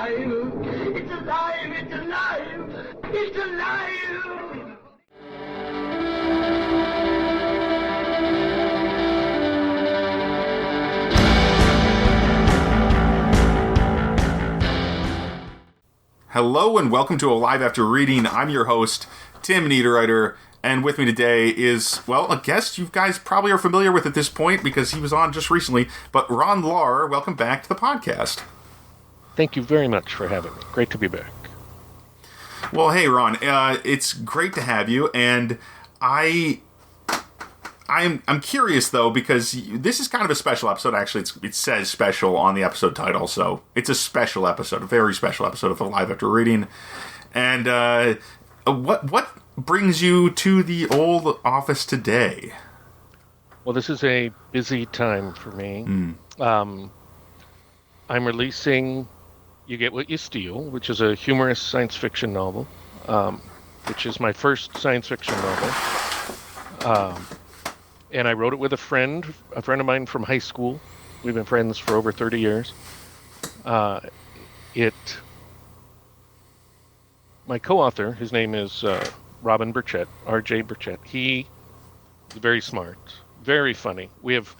alive! It's alive! It's alive! It's alive! Hello and welcome to Alive After Reading. I'm your host, Tim Niederreiter, and with me today is, well, a guest you guys probably are familiar with at this point because he was on just recently, but Ron Lahr, welcome back to the podcast. Thank you very much for having me. Great to be back. Well, hey, Ron, it's great to have you, and I'm curious, though, because this is kind of a special episode. Actually, it says special on the episode title, so it's a special episode, a very special episode of Alive After Reading. And what brings you to the old office today? Well, this is a busy time for me. I'm releasing You Get What You Steal, which is a humorous science fiction novel, which is my first science fiction novel. And I wrote it with a friend of mine from high school. We've been friends for over 30 years. My co-author, his name is Robin Burchett, R.J. Burchett. He is very smart, very funny. We have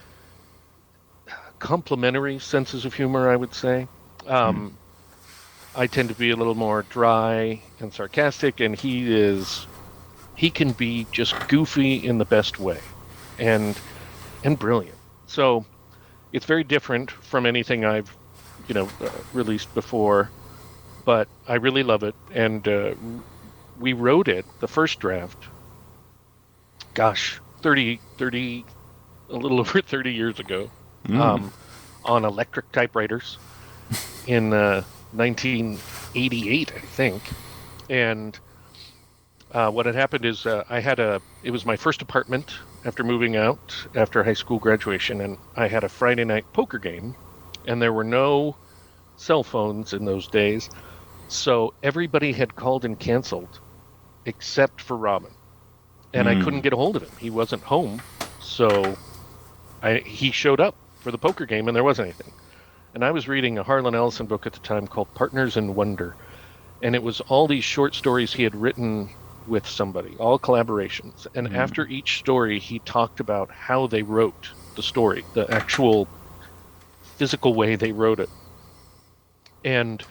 complementary senses of humor, I would say. I tend to be a little more dry and sarcastic, and he can be just goofy in the best way. And brilliant. So it's very different from anything I've, released before, but I really love it. And we wrote it, the first draft, a little over 30 years ago, on electric typewriters in 1988, I think. And what had happened is it was my first apartment after moving out after high school graduation, and I had a Friday night poker game, and there were no cell phones in those days, so everybody had called and canceled except for Robin, and I couldn't get a hold of him. He wasn't home, so he showed up for the poker game, and there wasn't anything. And I was reading a Harlan Ellison book at the time called Partners in Wonder, and it was all these short stories he had written with somebody, all collaborations. And after each story, he talked about how they wrote the story, the actual physical way they wrote it. And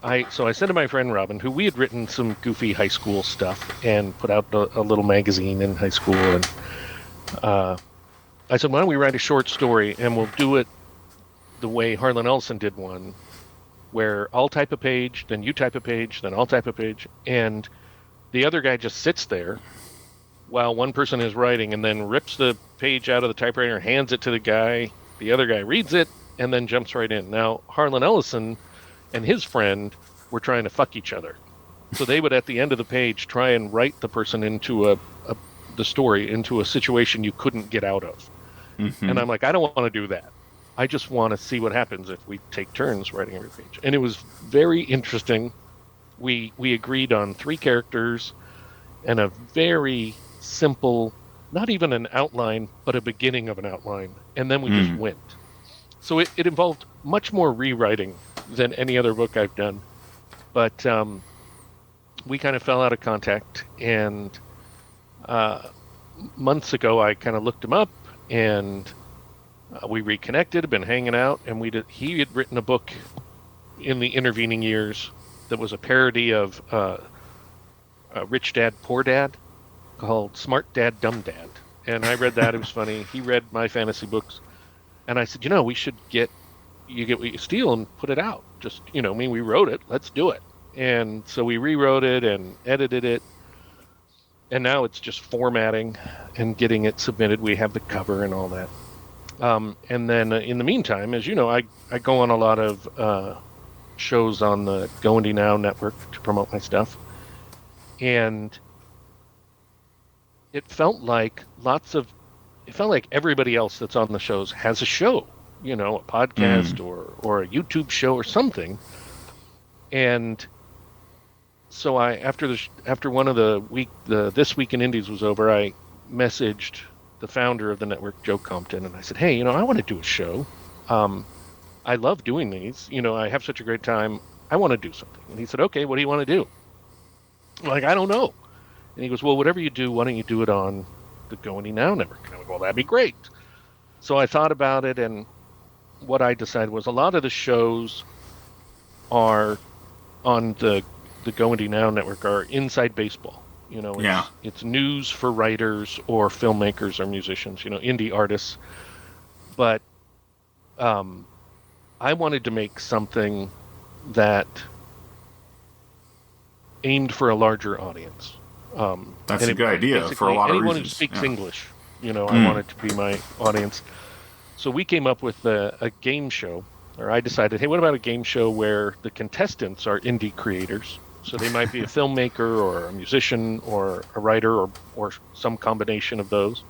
I said to my friend Robin, who we had written some goofy high school stuff and put out a little magazine in high school, and I said, why don't we write a short story and we'll do it the way Harlan Ellison did one, where I'll type a page, then you type a page, then I'll type a page, and the other guy just sits there while one person is writing and then rips the page out of the typewriter, hands it to the guy, the other guy reads it, and then jumps right in. Now, Harlan Ellison and his friend were trying to fuck each other. So they would, at the end of the page, try and write the person into the story, into a situation you couldn't get out of. Mm-hmm. And I'm like, I don't want to do that. I just want to see what happens if we take turns writing every page. And it was very interesting. We agreed on 3 characters and a very simple, not even an outline, but a beginning of an outline. And then we just went. So it involved much more rewriting than any other book I've done. But we kind of fell out of contact. And months ago, I kind of looked him up, and we reconnected, been hanging out. And he had written a book in the intervening years that was a parody of Rich Dad, Poor Dad, called Smart Dad, Dumb Dad. And I read that. It was funny. He read my fantasy books. And I said, we should get You Get What You Steal and put it out. Just, we wrote it. Let's do it. And so we rewrote it and edited it. And now it's just formatting and getting it submitted. We have the cover and all that. And then in the meantime, as you know, I go on a lot of shows on the GoIndieNow network to promote my stuff, and it felt like everybody else that's on the shows has a show, a podcast or a YouTube show or something. And so after one of This Week in Indies was over, I messaged the founder of the network, Joe Compton, and I said, hey, I want to do a show. I love doing these. I have such a great time. I want to do something. And he said, okay, what do you want to do? I'm like, I don't know. And he goes, well, whatever you do, why don't you do it on the GoIndieNow network? And I'm like, well, that'd be great. So I thought about it, and what I decided was a lot of the shows are on the GoIndieNow network are inside baseball. You know, it's news for writers or filmmakers or musicians, you know, indie artists. But I wanted to make something that aimed for a larger audience. That's a good idea for a lot of reasons. Anyone who speaks English, you know, I wanted to be my audience. So we came up with a game show, or I decided, hey, what about a game show where the contestants are indie creators? So they might be a filmmaker or a musician or a writer or some combination of those.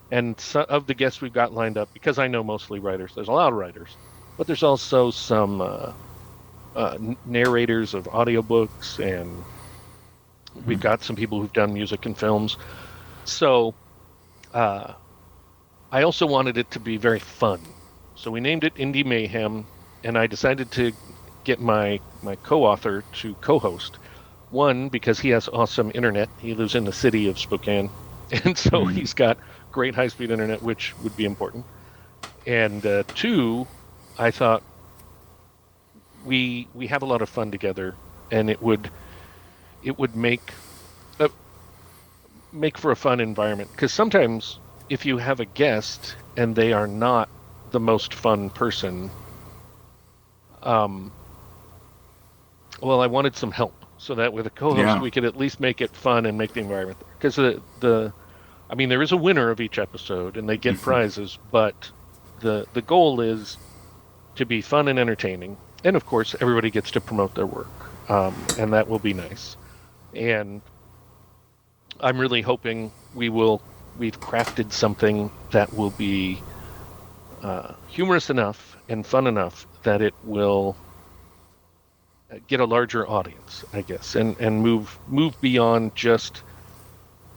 And some of the guests we've got lined up, because I know mostly writers, there's a lot of writers, but there's also some narrators of audiobooks, and we've got some people who've done music and films. So I also wanted it to be very fun. So we named it Indie Mayhem, and I decided to get my co-author to co-host. One, because he has awesome internet. He lives in the city of Spokane, and so he's got great high-speed internet, which would be important. And two, I thought we have a lot of fun together, and it would make for a fun environment. Because sometimes if you have a guest and they are not the most fun person, well, I wanted some help so that with a co-host we could at least make it fun and make the environment. Because I mean, there is a winner of each episode and they get prizes, but the goal is to be fun and entertaining. And of course, everybody gets to promote their work, and that will be nice. And I'm really hoping we've crafted something that will be humorous enough and fun enough that it will get a larger audience, I guess, and move beyond just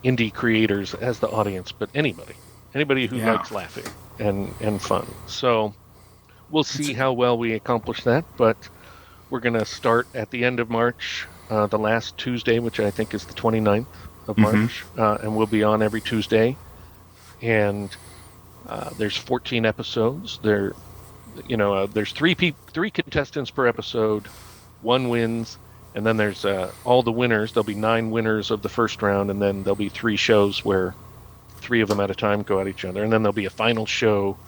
indie creators as the audience, but anybody who likes laughing and fun. So we'll see how well we accomplish that, but we're going to start at the end of March, the last Tuesday, which I think is the 29th of March, and we'll be on every Tuesday. And there's 14 episodes. There's three contestants per episode. One wins, and then there's all the winners. There'll be 9 winners of the first round, and then there'll be 3 shows where 3 of them at a time go at each other, and then there'll be a final show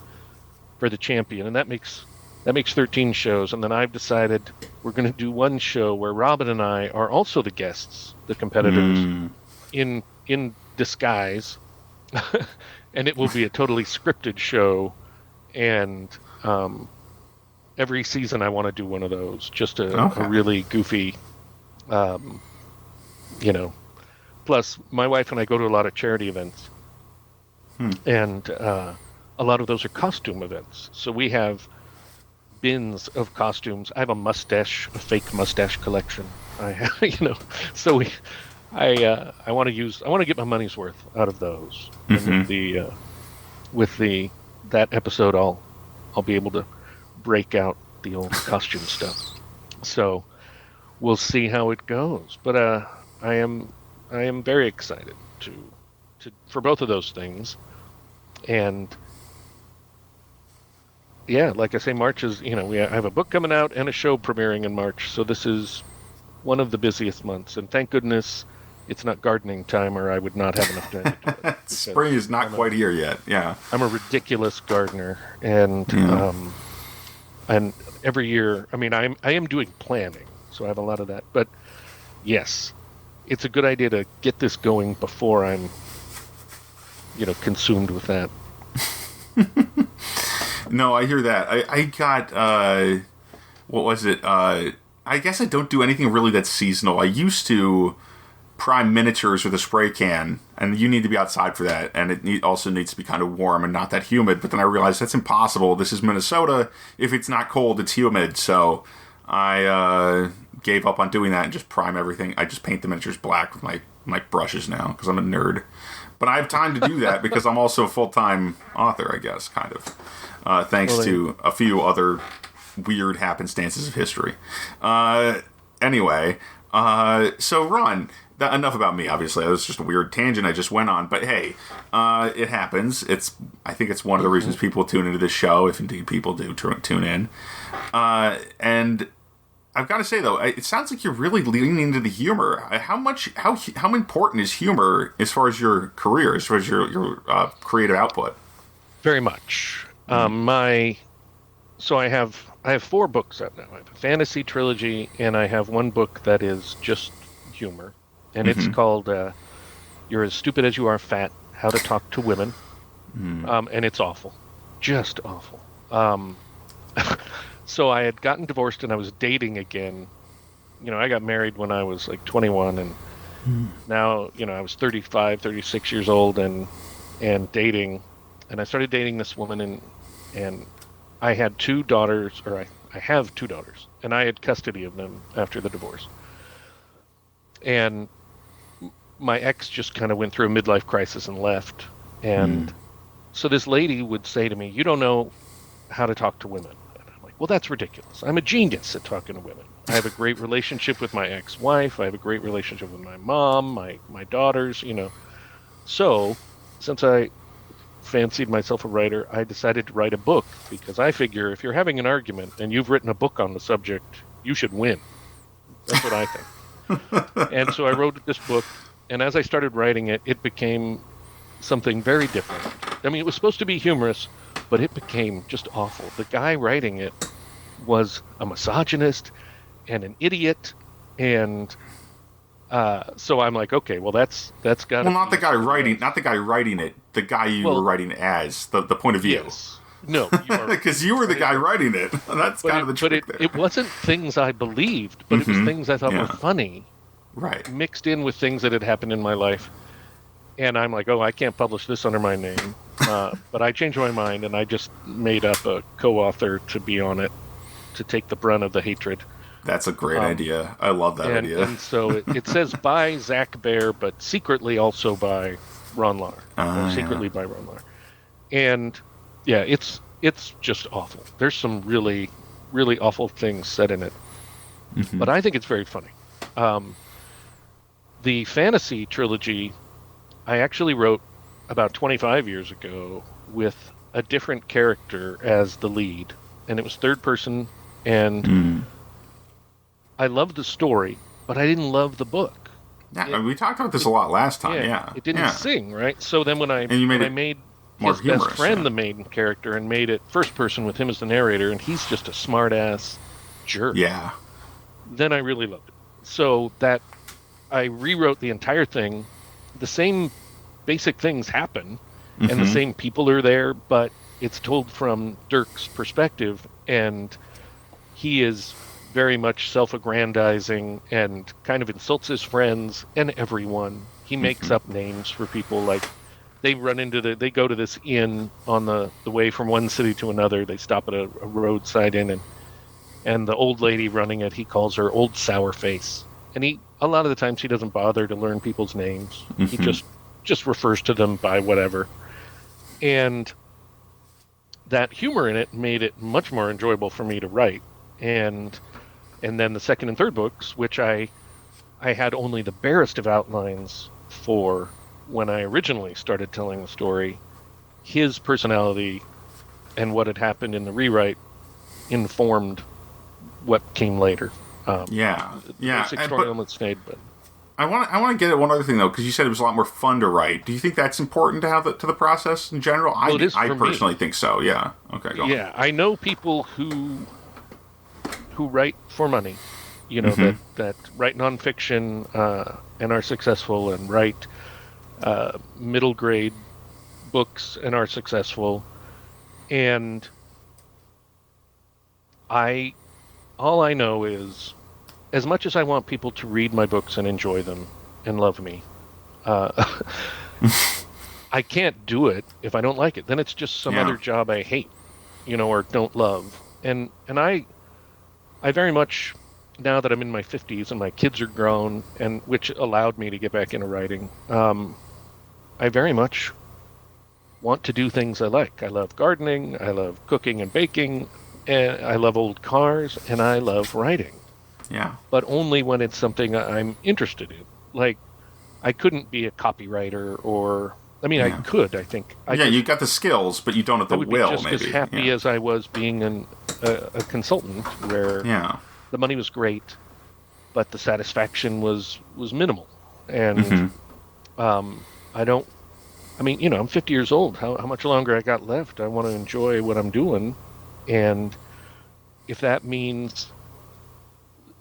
for the champion, and that makes 13 shows. And then I've decided we're going to do one show where Robin and I are also the guests, the competitors, in disguise, and it will be a totally scripted show. And every season I want to do one of those, just a really goofy, Plus, my wife and I go to a lot of charity events, and a lot of those are costume events. So we have bins of costumes. I have a fake mustache collection. I have, so I want to get my money's worth out of those. And that episode, I'll be able to break out the old costume stuff. So we'll see how it goes. But I am very excited for both of those things. And yeah, like I say, March is, I have a book coming out and a show premiering in March. So this is one of the busiest months. And thank goodness it's not gardening time, or I would not have enough time to do it. Spring is not quite here yet. Yeah. I'm a ridiculous gardener. And, and every year, I am doing planning, so I have a lot of that. But yes, it's a good idea to get this going before I'm, consumed with that. No, I hear that. I got, what was it? I guess I don't do anything really that's seasonal. I used to prime miniatures with a spray can, and you need to be outside for that, and it also needs to be kind of warm and not that humid. But then I realized that's impossible. This is Minnesota. If it's not cold, it's humid. So I gave up on doing that and just prime everything. I just paint the miniatures black with my brushes now because I'm a nerd. But I have time to do that because I'm also a full-time author, I guess, kind of. Thanks to a few other weird happenstances of history. Anyway, so Ron, enough about me, obviously. That was just a weird tangent I just went on. But hey, it happens. I think it's one of the reasons people tune into this show, if indeed people do tune in. And I've got to say, though, it sounds like you're really leaning into the humor. How important is humor as far as your career, as far as your creative output? Very much. So I have 4 books out now. I have a fantasy trilogy, and I have one book that is just humor, and it's called "You're as Stupid as You Are Fat: How to Talk to Women," and it's awful, just awful. So I had gotten divorced and I was dating again. I got married when I was like 21, and now I was 35, 36 years old and dating, and I started dating this woman, and I had 2 daughters, or I have 2 daughters, and I had custody of them after the divorce. And my ex just kind of went through a midlife crisis and left. And so this lady would say to me, "You don't know how to talk to women." And I'm like, "Well, that's ridiculous. I'm a genius at talking to women. I have a great relationship with my ex-wife. I have a great relationship with my mom, my daughters, So, since I fancied myself a writer, I decided to write a book, because I figure if you're having an argument and you've written a book on the subject, you should win. That's what I think. And so I wrote this book, and as I started writing it, it became something very different. I mean, it was supposed to be humorous, but it became just awful. The guy writing it was a misogynist and an idiot, and so I'm like, okay, well, that's got to. Well, not the guy writing it. The guy you were writing as the point of view. Yes. No, because you were the guy writing it. That's kind of the trick there. It wasn't things I believed, but it was things I thought were funny, right? Mixed in with things that had happened in my life, and I'm like, oh, I can't publish this under my name. But I changed my mind, and I just made up a co-author to be on it, to take the brunt of the hatred. That's a great idea. I love that idea. And so it says by Zach Baer, but secretly also by Ron Lahr. Secretly by Ron Lahr. And yeah, it's just awful. There's some really, really awful things said in it. But I think it's very funny. The fantasy trilogy, I actually wrote about 25 years ago with a different character as the lead. And it was third person, and I loved the story, but I didn't love the book. Yeah, we talked about this a lot last time. It didn't sing, right? So then when I made his best friend the main character and made it first person with him as the narrator, and he's just a smart ass jerk. Yeah. Then I really loved it. So that I rewrote the entire thing. The same basic things happen, and the same people are there, but it's told from Dirk's perspective, and he is very much self-aggrandizing and kind of insults his friends and everyone. He makes up names for people, like they go to this inn on the way from one city to another. They stop at a roadside inn, and the old lady running it, he calls her Old Sour Face. And a lot of the times he doesn't bother to learn people's names. He just refers to them by whatever. And that humor in it made it much more enjoyable for me to write. And then the second and third books, which I had only the barest of outlines for when I originally started telling the story, his personality and what had happened in the rewrite informed what came later. Basic story elements stayed, but I want to get at one other thing though, because you said it was a lot more fun to write. Do you think that's important to have to the process in general? I personally think so. Yeah. Okay. Go on. I know people who write for money, that write nonfiction and are successful, and write middle grade books and are successful. And all I know is, as much as I want people to read my books and enjoy them and love me, I can't do it if I don't like it. Then it's just some other job I hate, or don't love. And I very much, now that I'm in my 50s and my kids are grown, and which allowed me to get back into writing, I very much want to do things I like. I love gardening. I love cooking and baking. and I love old cars, and I love writing. Yeah. But only when it's something I'm interested in. Like, I couldn't be a copywriter or... I mean, I could, I think. You got the skills, but you don't have the will, maybe. I would be just as happy as I was being a consultant, where the money was great, but the satisfaction was minimal. And I mean, you know, I'm 50 years old. How much longer I got left? I want to enjoy what I'm doing. And if that means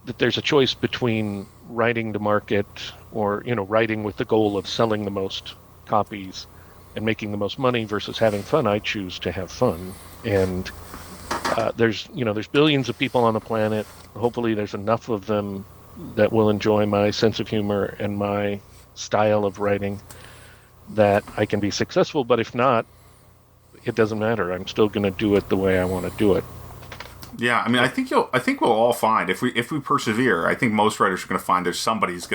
that there's a choice between writing to market or, you know, writing with the goal of selling the most copies and making the most money versus having fun, I choose to have fun. And there's billions of people on the planet. Hopefully there's enough of them that will enjoy my sense of humor and my style of writing that I can be successful. But if not, it doesn't matter. I'm still going to do it the way I want to do it. Yeah, I mean, I think we'll all find if we persevere. I think most writers are going to find there's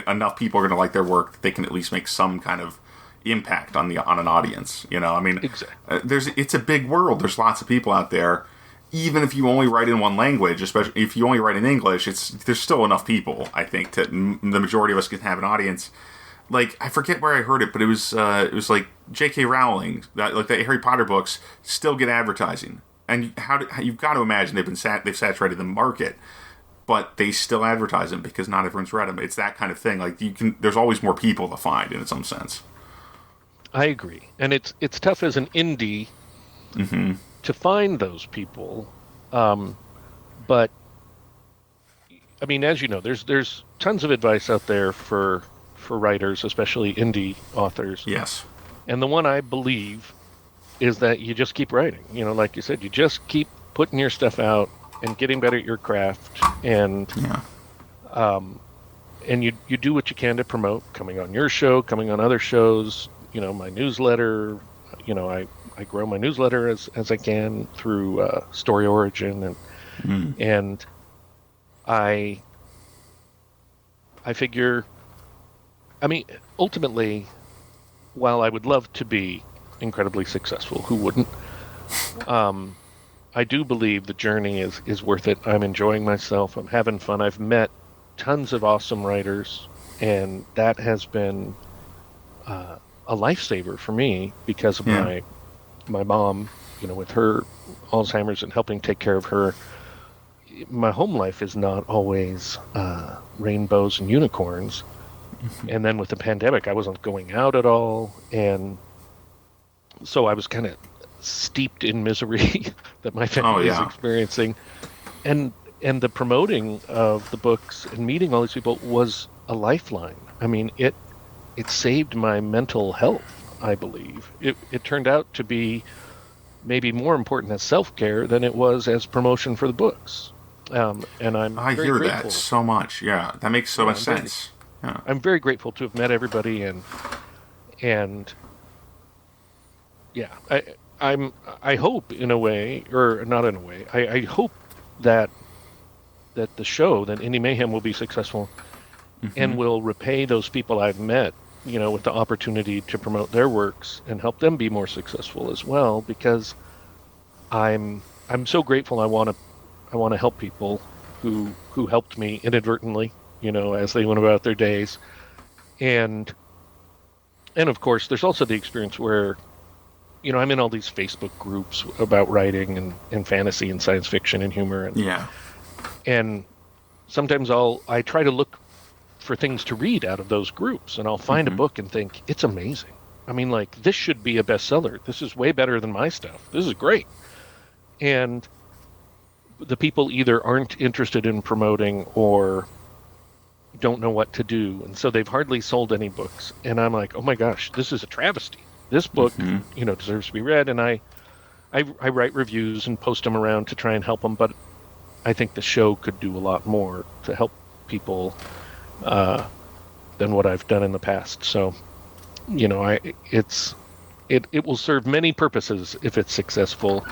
enough people are going to like their work that they can at least make some kind of impact on an audience. You know, I mean, exactly. It's a big world. There's lots of people out there. Even if you only write in one language, especially if you only write in English, there's still enough people. I think that the majority of us can have an audience. Like, I forget where I heard it, but it was like J.K. Rowling, like the Harry Potter books still get advertising. And you've got to imagine they've saturated the market, but they still advertise them because not everyone's read them. It's that kind of thing. Like, there's always more people to find in some sense. I agree, and it's tough as an indie to find those people. But I mean, as you know, there's tons of advice out there for writers, especially indie authors. Yes, and the one I believe is that you just keep writing. You know, like you said, you just keep putting your stuff out and getting better at your craft, and and you do what you can to promote coming on your show, coming on other shows. You know, my newsletter. You know, I grow my newsletter as I can through Story Origin, and I figure. I mean, ultimately, while I would love to be incredibly successful, who wouldn't? I do believe the journey is worth it. I'm enjoying myself. I'm having fun. I've met tons of awesome writers, and that has been a lifesaver for me because of my mom. You know, with her Alzheimer's and helping take care of her. My home life is not always rainbows and unicorns. And then with the pandemic, I wasn't going out at all, and so I was kind of steeped in misery that my family is experiencing. And the promoting of the books and meeting all these people was a lifeline. I mean, it saved my mental health, I believe. It turned out to be maybe more important as self-care than it was as promotion for the books. And I very hear grateful. That so much. Yeah, that makes so much sense. Yeah. I'm very grateful to have met everybody, and yeah, I hope in a way, or not in a way, I hope that the show, that Indie Mayhem, will be successful and will repay those people I've met, you know, with the opportunity to promote their works and help them be more successful as well, because I'm so grateful. I want to help people who helped me inadvertently, you know, as they went about their days. And of course, there's also the experience where, you know, I'm in all these Facebook groups about writing and fantasy and science fiction and humor. And sometimes I try to look for things to read out of those groups, and I'll find a book and think, it's amazing. I mean, like, this should be a bestseller. This is way better than my stuff. This is great. And the people either aren't interested in promoting or don't know what to do, and so they've hardly sold any books. And I'm like, oh my gosh, this is a travesty. This book, you know, deserves to be read. And I write reviews and post them around to try and help them, but I think the show could do a lot more to help people than what I've done in the past. So, you know, it will serve many purposes if it's successful,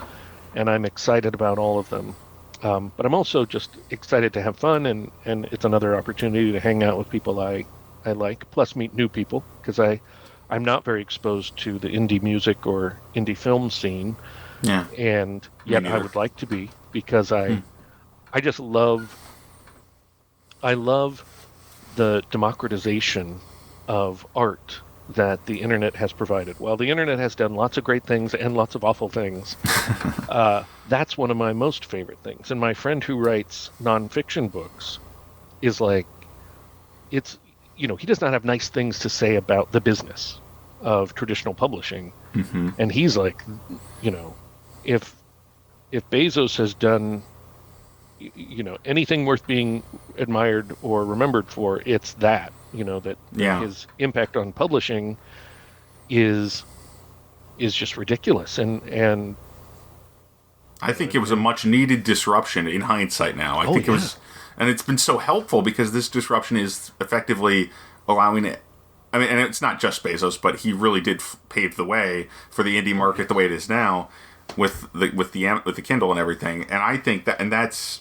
and I'm excited about all of them. But I'm also just excited to have fun, and it's another opportunity to hang out with people I like, plus meet new people, because I'm not very exposed to the indie music or indie film scene. Yeah. And yet I would like to be. because I just love the democratization of art that the internet has provided. While the internet has done lots of great things and lots of awful things, that's one of my most favorite things. And my friend who writes nonfiction books is like, it's, he does not have nice things to say about the business of traditional publishing. Mm-hmm. And he's like, if Bezos has done, anything worth being admired or remembered for, it's that, that his impact on publishing is just ridiculous. And I think it was a much needed disruption in hindsight now. I think it was, and it's been so helpful because this disruption is effectively allowing it. I mean, and it's not just Bezos, but he really did pave the way for the indie market the way it is now with the Kindle and everything. And I think that, and that's,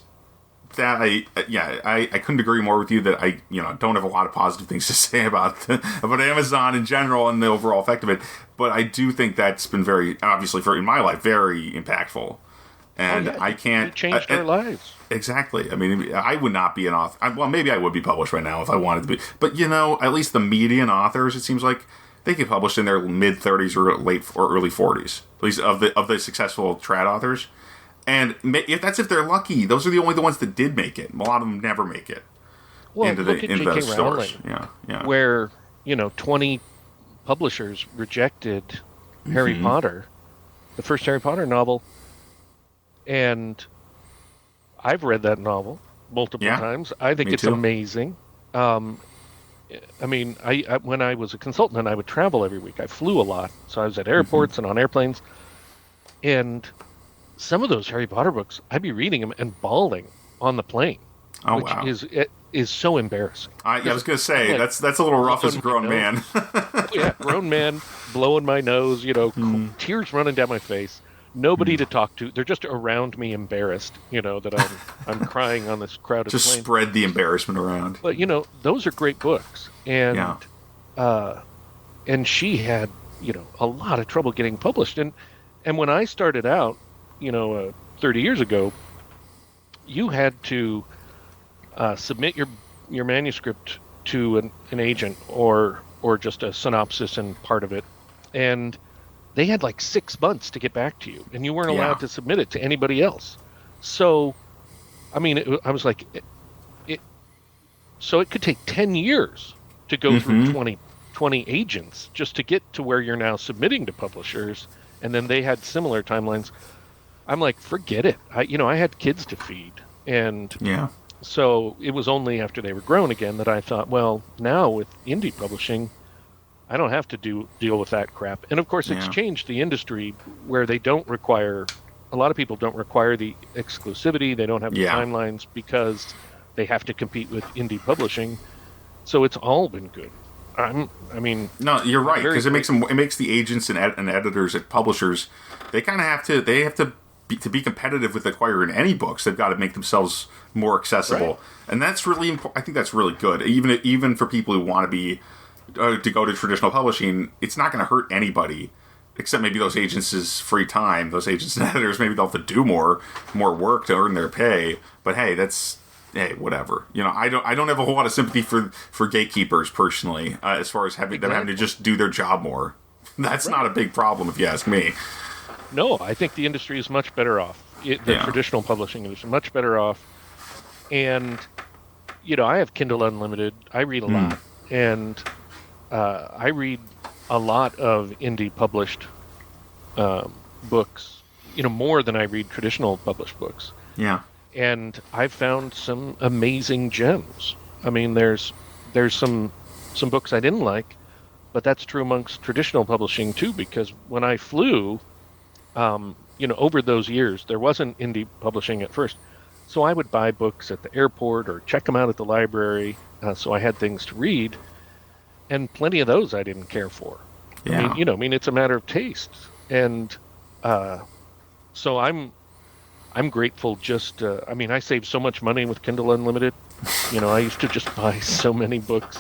I couldn't agree more with you that I don't have a lot of positive things to say about Amazon in general and the overall effect of it, but I do think that's been very, obviously in my life, very impactful. And I can't... It changed our lives. Exactly. I mean, I would not be an author. Well, maybe I would be published right now if I wanted to be. But, at least the median authors, it seems like, they get published in their mid-30s or early 40s. At least of the successful trad authors. And if they're lucky, those are the ones that did make it. A lot of them never make it into the stores. Yeah. Where 20 publishers rejected Harry Potter, the first Harry Potter novel, and I've read that novel multiple times. I think it's amazing. I mean, I when I was a consultant and I would travel every week, I flew a lot, so I was at airports and on airplanes, and some of those Harry Potter books, I'd be reading them and bawling on the plane, which is so embarrassing. I was going to say, that's a little rough as a grown man. Grown man, blowing my nose, tears running down my face, nobody to talk to. They're just around me, embarrassed, that I'm crying on this crowded plane. Just spread the embarrassment around. But, those are great books. And she had, a lot of trouble getting published. And when I started out, 30 years ago, you had to submit your manuscript to an agent or just a synopsis and part of it, and they had like 6 months to get back to you, and you weren't allowed to submit it to anybody else. So, I mean, I was like, so it could take 10 years to go through 20 agents just to get to where you're now submitting to publishers, and then they had similar timelines. I'm like, forget it. I had kids to feed, and so it was only after they were grown again that I thought, well, now with indie publishing, I don't have to deal with that crap. And of course, it's changed the industry where they don't require, a lot of people don't require the exclusivity. They don't have the timelines because they have to compete with indie publishing. So it's all been good. No, you're right, because it makes the agents and editors at publishers, they kind of have to be competitive with acquiring any books. They've got to make themselves more accessible, and that's really important. I think that's really good. Even for people who want to be to go to traditional publishing, it's not going to hurt anybody, except maybe those agents' free time. Those agents and editors, maybe they'll have to do more work to earn their pay. But hey, whatever. I don't have a whole lot of sympathy for gatekeepers personally, as far as having to just do their job more. That's not a big problem if you ask me. No, I think the industry is much better off. The traditional publishing industry is much better off. And, I have Kindle Unlimited. I read a lot. And I read a lot of indie published books, more than I read traditional published books. Yeah. And I've found some amazing gems. I mean, there's some books I didn't like, but that's true amongst traditional publishing too, because when I flew, over those years, there wasn't indie publishing at first. So I would buy books at the airport or check them out at the library, so I had things to read. And plenty of those I didn't care for. Yeah. I mean, it's a matter of taste. And so I'm grateful I saved so much money with Kindle Unlimited. I used to just buy so many books.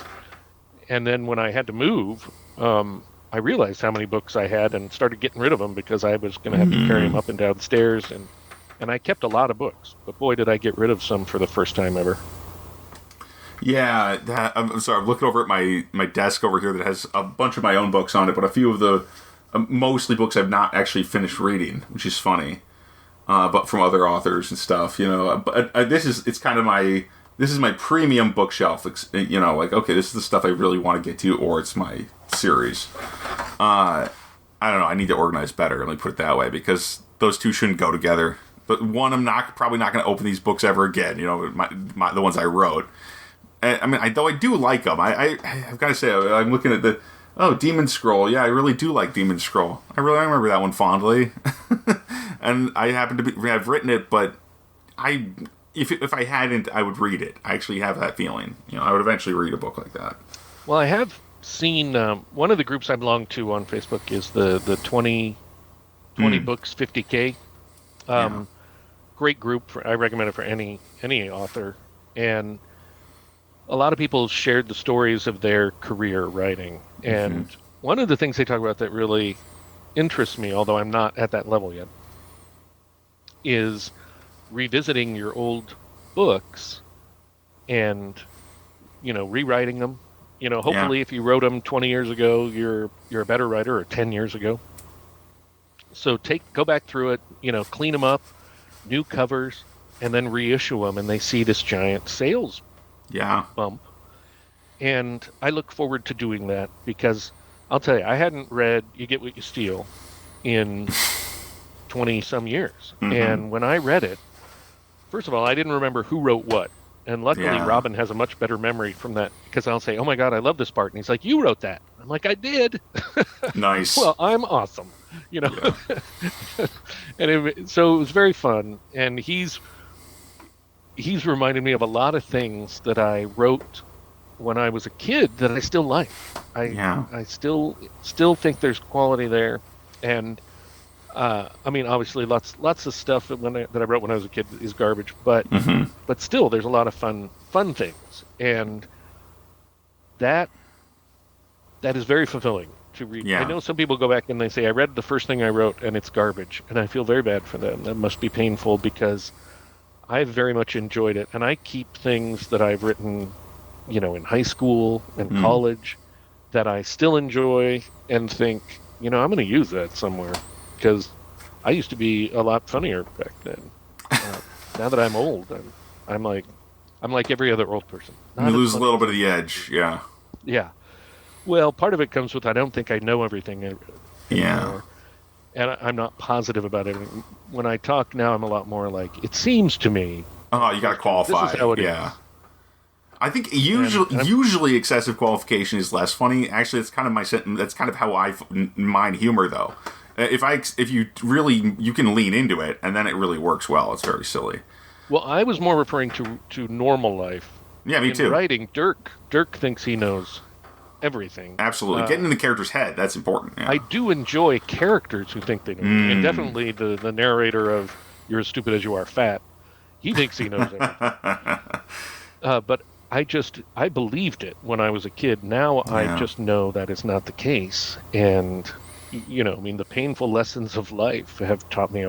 And then when I had to move, I realized how many books I had and started getting rid of them because I was going to have to carry them up and down stairs. And And I kept a lot of books, but boy, did I get rid of some for the first time ever. Yeah, I'm sorry. I'm looking over at my desk over here that has a bunch of my own books on it, but a few of the mostly books I've not actually finished reading, which is funny. But from other authors and stuff, But it's kind of this is my premium bookshelf. Like, okay, this is the stuff I really want to get to, or it's my series. I don't know. I need to organize better. Let me put it that way, because those two shouldn't go together. But one, I'm probably not going to open these books ever again. The ones I wrote. I mean, though I do like them. I've got to say, I'm looking at Demon Scroll. Yeah, I really do like Demon Scroll. I remember that one fondly. And I happen to have written it, but if I hadn't, I would read it. I actually have that feeling. I would eventually read a book like that. Well, I have seen one of the groups I belong to on Facebook is the 20 books 50K. Great group. I recommend it for any author. And a lot of people shared the stories of their career writing. And one of the things they talk about that really interests me, although I'm not at that level yet, is revisiting your old books and, rewriting them. Hopefully if you wrote them 20 years ago, you're a better writer, or 10 years ago. So go back through it, clean them up, new covers, and then reissue them, and they see this giant sales bump. And I look forward to doing that, because I'll tell you, I hadn't read You Get What You Steal in 20-some years. And when I read it, first of all, I didn't remember who wrote what. And luckily, Robin has a much better memory from that, because I'll say, oh my God, I love this part. And he's like, you wrote that. I'm like, I did. Nice. Well, I'm awesome. And so it was very fun. And he's reminded me of a lot of things that I wrote when I was a kid that I still like. I still think there's quality there. And obviously, lots of stuff that I wrote when I was a kid is garbage, but still, there's a lot of fun things, and that is very fulfilling to read. Yeah. I know some people go back and they say, I read the first thing I wrote and it's garbage, and I feel very bad for them. That must be painful, because I very much enjoyed it, and I keep things that I've written, in high school and college that I still enjoy and think, I'm going to use that somewhere. Because I used to be a lot funnier back then. Now that I'm old, I'm like every other old person. You lose a little bit of the edge, yeah. Yeah. Well, part of it comes with I don't think I know everything anymore. Yeah. And I'm not positive about it. When I talk now, I'm a lot more like, it seems to me. Oh, you got to qualify. This is how it is. I think usually excessive qualification is less funny. Actually, it's kind of that's kind of how I mind humor, though. If you really, you can lean into it, and then it really works well. It's very silly. Well, I was more referring to normal life. Yeah, me too. Writing, Dirk thinks he knows everything. Absolutely. Getting in the character's head, that's important. Yeah. I do enjoy characters who think they know everything. And definitely the narrator of You're as Stupid as You Are Fat, he thinks he knows everything. But I believed it when I was a kid. Now I just know that is not the case. And the painful lessons of life have taught me,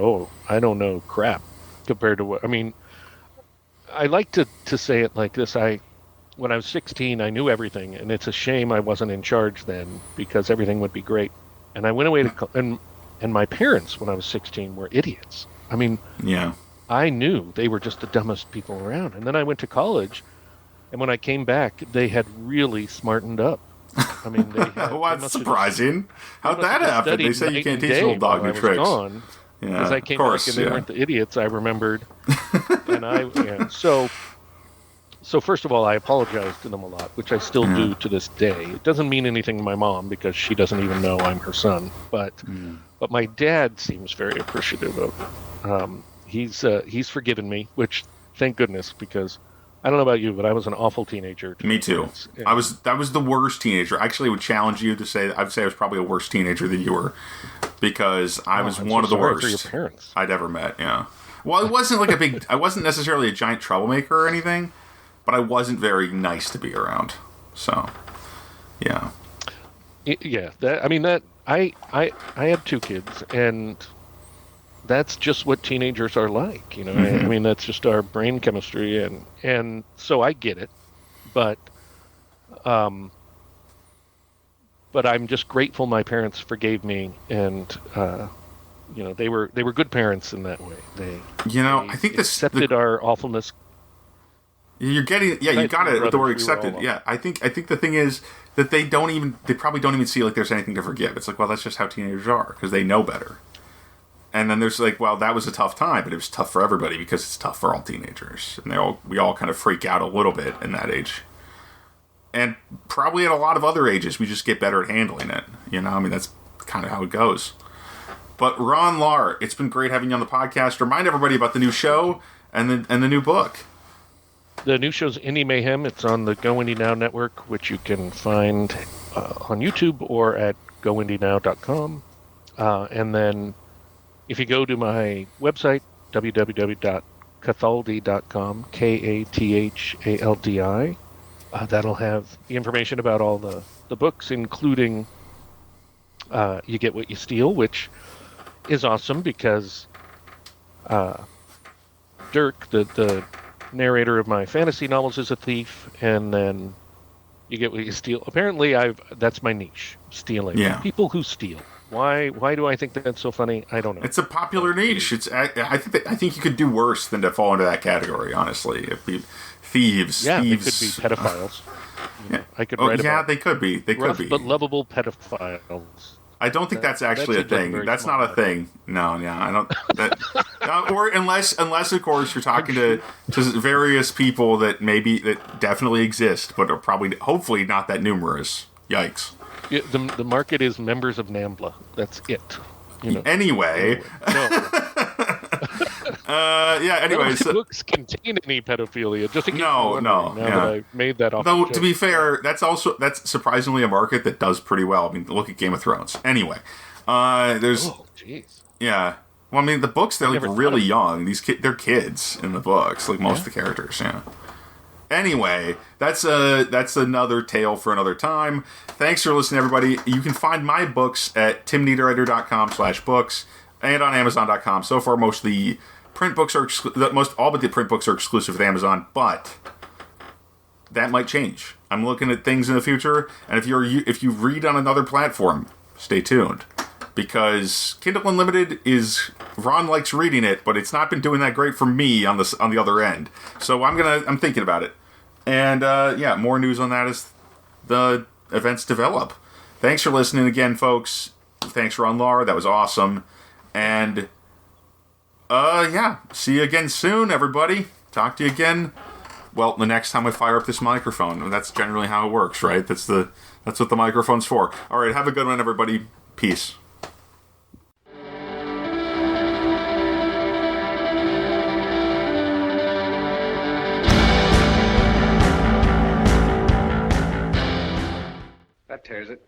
I don't know crap compared to what, I like to say it like this. When I was 16, I knew everything, and it's a shame I wasn't in charge then, because everything would be great. And I went away and my parents, when I was 16, were idiots. I knew they were just the dumbest people around. And then I went to college, and when I came back, they had really smartened up. They that's surprising. How'd that happen? They say you can't teach an old dog new tricks. Because I came back and they weren't the idiots I remembered. And so first of all, I apologize to them a lot, which I still do to this day. It doesn't mean anything to my mom, because she doesn't even know I'm her son. But my dad seems very appreciative of it. He's forgiven me, which thank goodness, because I don't know about you, but I was an awful teenager. Me too. That was the worst teenager. Actually, I would challenge you to say, I'd say I was probably a worse teenager than you were, because I was one of the worst for your parents. I'd ever met. Yeah. Well, it wasn't like I wasn't necessarily a giant troublemaker or anything, but I wasn't very nice to be around. So, yeah. Yeah. I had two kids, and that's just what teenagers are like, you know. I mean, that's just our brain chemistry, and so I get it, but I'm just grateful my parents forgave me, and they were good parents in that way. They I think accepted our awfulness. You're getting, you got it. The word accepted. Yeah, I think the thing is that they probably don't even see like there's anything to forgive. It's like, well, that's just how teenagers are because they know better. And then there's like, well, that was a tough time, but it was tough for everybody because it's tough for all teenagers, and we all kind of freak out a little bit in that age. And probably at a lot of other ages, we just get better at handling it. I mean, that's kind of how it goes. But Ron Lahr, it's been great having you on the podcast. Remind everybody about the new show and the new book. The new show's Indie Mayhem. It's on the GoIndieNow network, which you can find on YouTube or at GoIndieNow.com. And then if you go to my website, www.kathaldi.com, Kathaldi, that'll have the information about all the books, including You Get What You Steal, which is awesome because Dirk, the narrator of my fantasy novels, is a thief, and then You Get What You Steal. Apparently, that's my niche, stealing. Yeah. People who steal. Why do I think that's so funny? I don't know. It's a popular niche. I think you could do worse than to fall into that category, honestly. Thieves. Yeah, thieves. they could be pedophiles. Yeah. I could write about they could be. They could be. But lovable pedophiles. I don't think that's actually a thing. That's not a thing. No, yeah, I don't. Or unless of course you're talking to various people that definitely exist, but are probably hopefully not that numerous. Yikes. Yeah, the market is members of NAMBLA. That's it. Anyway. No. Anyway. No books contain any pedophilia. Just in case no. Now that I made that off. Though, to be fair, that's surprisingly a market that does pretty well. I mean, look at Game of Thrones. Anyway, there's. Oh, jeez. Yeah. Well, I mean, the books, they're like really young. They're kids in the books, like most of the characters, yeah. Anyway, that's another tale for another time. Thanks for listening, everybody. You can find my books at timniederreiter.com/books and on Amazon.com. So far, most of the print books are all but the print books are exclusive with Amazon, but that might change. I'm looking at things in the future, and if you read on another platform, stay tuned. Because Kindle Unlimited Ron likes reading it, but it's not been doing that great for me on the other end. So I'm thinking about it. And more news on that as the events develop. Thanks for listening again, folks. Thanks, Ron Lahr. That was awesome. And see you again soon, everybody. Talk to you again. Well, the next time I fire up this microphone. That's generally how it works, right? That's what the microphone's for. All right, have a good one, everybody. Peace. That tears it.